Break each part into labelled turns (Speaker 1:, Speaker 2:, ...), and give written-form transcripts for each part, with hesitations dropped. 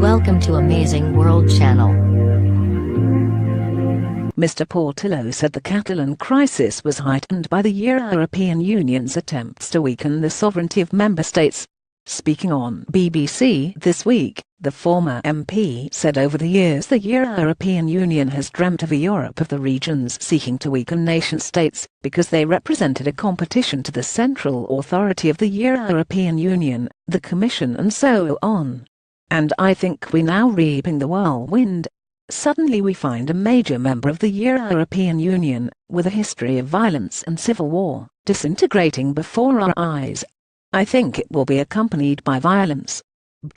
Speaker 1: Welcome to Amazing World Channel.
Speaker 2: Mr. Portillo said the Catalan crisis was heightened by the European Union's attempts to weaken the sovereignty of member states. Speaking on BBC This Week, the former MP said over the years the European Union has dreamt of a Europe of the regions seeking to weaken nation-states, because they represented a competition to the central authority of the European Union, the Commission and so on. And I think we're now reaping the whirlwind. Suddenly we find a major member of the European Union, with a history of violence and civil war, disintegrating before our eyes. I think it will be accompanied by violence.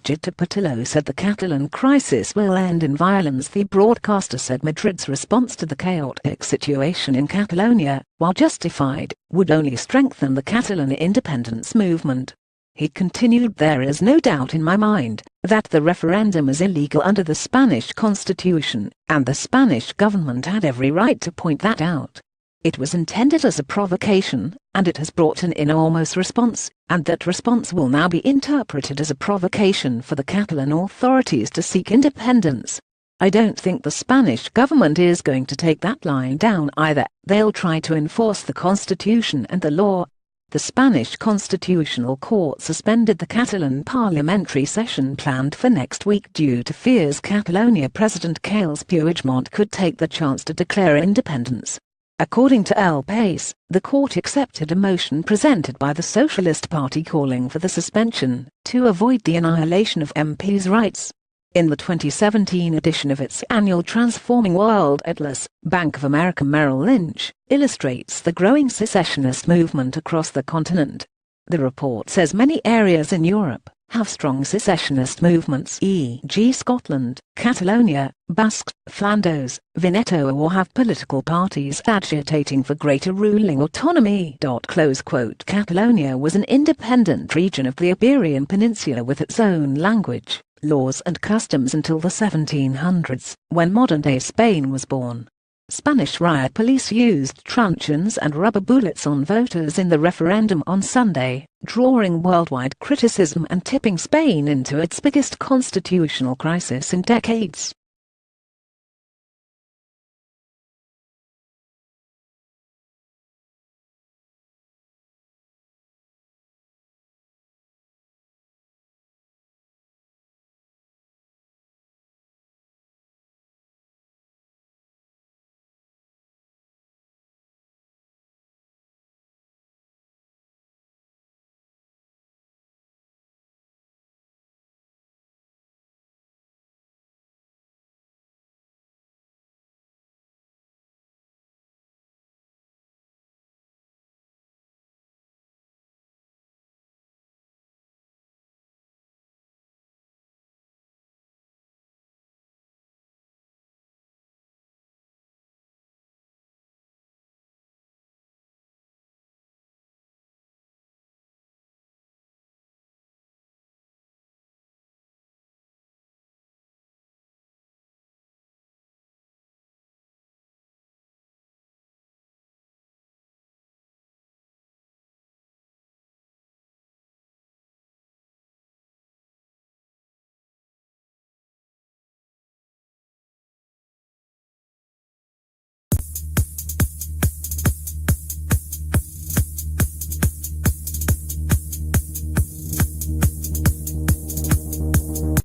Speaker 2: Mr. Portillo said the Catalan crisis will end in violence. The broadcaster said Madrid's response to the chaotic situation in Catalonia, while justified, would only strengthen the Catalan independence movement. He continued, "There is no doubt in my mind that the referendum is illegal under the Spanish constitution, and the Spanish government had every right to point that out. It was intended as a provocation, and it has brought an enormous response, and that response will now be interpreted as a provocation for the Catalan authorities to seek independence. I don't think the Spanish government is going to take that line down either. They'll try to enforce the constitution and the law." The Spanish Constitutional Court suspended the Catalan parliamentary session planned for next week due to fears Catalonia President Carles Puigdemont could take the chance to declare independence. According to El País, the court accepted a motion presented by the Socialist Party calling for the suspension, to avoid the annihilation of MPs' rights. In the 2017 edition of its annual Transforming World Atlas, Bank of America Merrill Lynch illustrates the growing secessionist movement across the continent. The report says many areas in Europe have strong secessionist movements, e.g. Scotland, Catalonia, Basque, Flanders, Veneto, or have political parties agitating for greater ruling autonomy. Catalonia was an independent region of the Iberian Peninsula with its own language, laws and customs until the 1700s, when modern-day Spain was born. Spanish riot police used truncheons and rubber bullets on voters in the referendum on Sunday, drawing worldwide criticism and tipping Spain into its biggest constitutional crisis in decades.